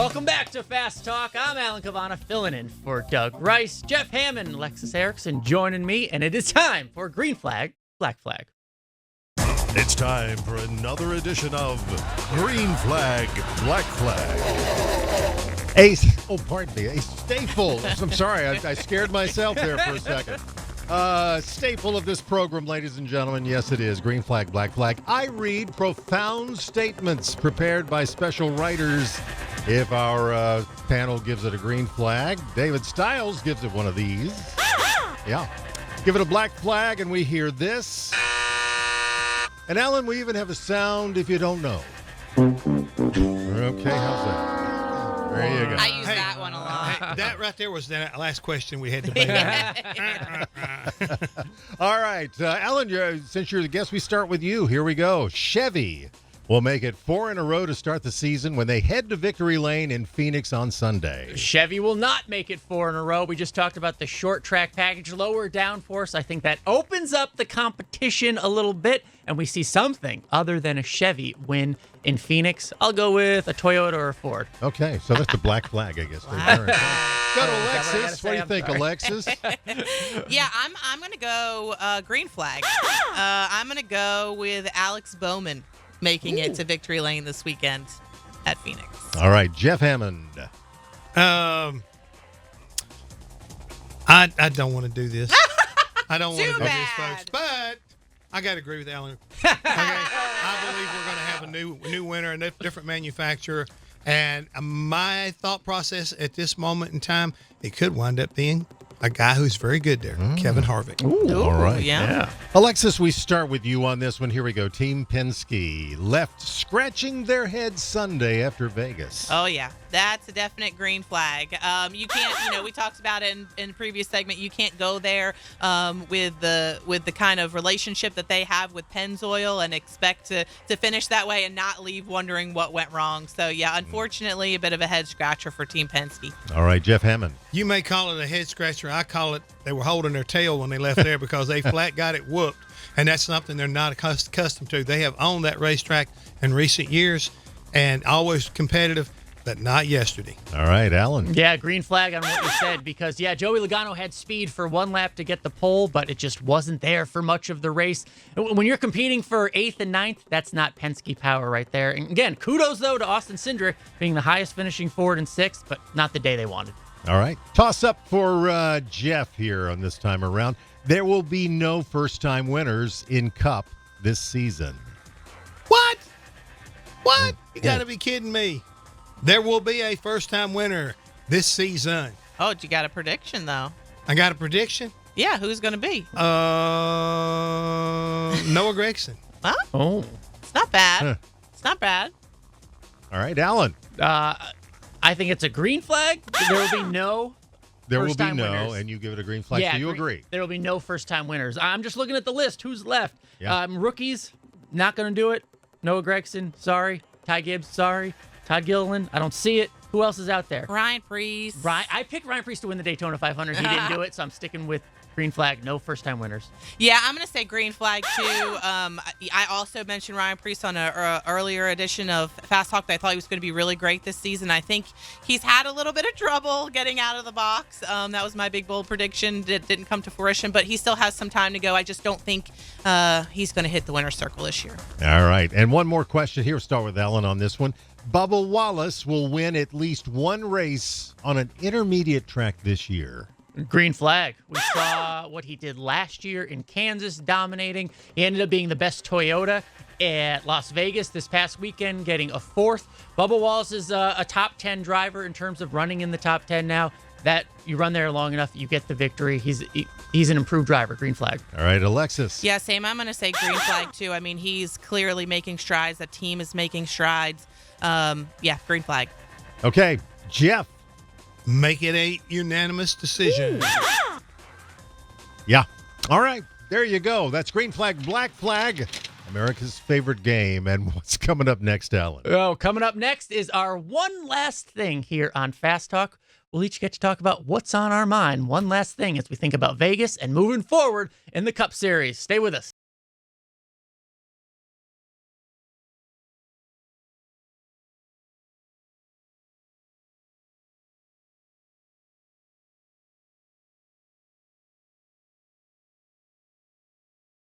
Welcome back to Fast Talk. I'm Alan Cavanna, filling in for Doug Rice. Jeff Hammond and Alexis Erickson joining me, and it is time for Green Flag, Black Flag. It's time for another edition of Green Flag, Black Flag. A staple. I'm sorry, I scared myself there for a second. Staple of this program, ladies and gentlemen. Yes, it is Green Flag, Black Flag. I read profound statements prepared by special writers. If our panel gives it a green flag, David Stiles gives it one of these. Yeah. Give it a black flag, and we hear this. And Alan, we even have a sound if you don't know. Okay, how's that? There you go. I use that one a lot. Hey, that right there was the last question we had to make. All right, Alan, since you're the guest, we start with you. Here we go. Chevy will make it 4 in a row to start the season when they head to Victory Lane in Phoenix on Sunday. Chevy will not make it 4 in a row. We just talked about the short track package, lower downforce. I think that opens up the competition a little bit, and we see something other than a Chevy win in Phoenix. I'll go with a Toyota or a Ford. Okay, so that's the black flag, I guess. All right. Go to Alexis. What do you think, Alexis? Yeah, I'm going to go green flag. I'm going to go with Alex Bowman making it to Victory Lane this weekend at Phoenix. All right, Jeff Hammond. I don't want to do this. I don't want to do this, folks. But I got to agree with Alan. I believe we're going to have a new winner, a different manufacturer. And my thought process at this moment in time, it could wind up being a guy who's very good there, Kevin Harvick. Ooh, all right. Yeah. Alexis, we start with you on this one. Here we go. Team Penske left scratching their heads Sunday after Vegas. Oh, yeah. That's a definite green flag. You can't, we talked about it in the previous segment. You can't go there with the kind of relationship that they have with Pennzoil and expect to finish that way and not leave wondering what went wrong. So, yeah, unfortunately, a bit of a head scratcher for Team Penske. All right, Jeff Hammond. You may call it a head scratcher. I call it they were holding their tail when they left there because they flat got it whooped. And that's something they're not accustomed to. They have owned that racetrack in recent years and always competitive, but not yesterday. All right, Alan. Yeah, green flag on what you said because, Joey Logano had speed for one lap to get the pole, but it just wasn't there for much of the race. When you're competing for 8th and 9th, that's not Penske power right there. And again, kudos, though, to Austin Cindric being the highest finishing Ford in 6th, but not the day they wanted. All right. Toss up for Jeff here on this time around. There will be no first-time winners in Cup this season. What? You got to be kidding me. There will be a first-time winner this season. Oh, you got a prediction, though? I got a prediction. Yeah, who's going to be? Noah Gragson. Huh? Oh. It's not bad. Huh. It's not bad. All right, Alan. I think it's a green flag. There will be no There will be first-time no, winners. and you give it a green flag. So you agree? There will be no first-time winners. I'm just looking at the list. Who's left? Yeah. Rookies, not going to do it. Noah Gragson, sorry. Ty Gibbs, sorry. Todd Gilliland, I don't see it. Who else is out there? Ryan Preece. I picked Ryan Preece to win the Daytona 500. He didn't do it, so I'm sticking with green flag. No first-time winners. Yeah, I'm going to say green flag, too. I also mentioned Ryan Preece on an earlier edition of Fast Talk that I thought he was going to be really great this season. I think he's had a little bit of trouble getting out of the box. That was my big, bold prediction. It didn't come to fruition, but he still has some time to go. I just don't think he's going to hit the winner's circle this year. All right. And one more question here. We'll start with Alan on this one. Bubba Wallace will win at least one race on an intermediate track this year. Green flag. We saw what he did last year in Kansas, dominating. He ended up being the best Toyota at Las Vegas this past weekend, getting a 4th. Bubba Wallace is a top 10 driver in terms of running in the top 10 now. That you run there long enough, you get the victory. He's an improved driver. Green flag. All right, Alexis. Yeah, same. I'm going to say green flag, too. I mean, he's clearly making strides. The team is making strides. Green flag. Okay, Jeff. Make it a unanimous decision. Yeah. All right. There you go. That's green flag, black flag, America's favorite game. And what's coming up next, Alan? Oh, coming up next is our one last thing here on Fast Talk. We'll each get to talk about what's on our mind. One last thing as we think about Vegas and moving forward in the Cup Series. Stay with us.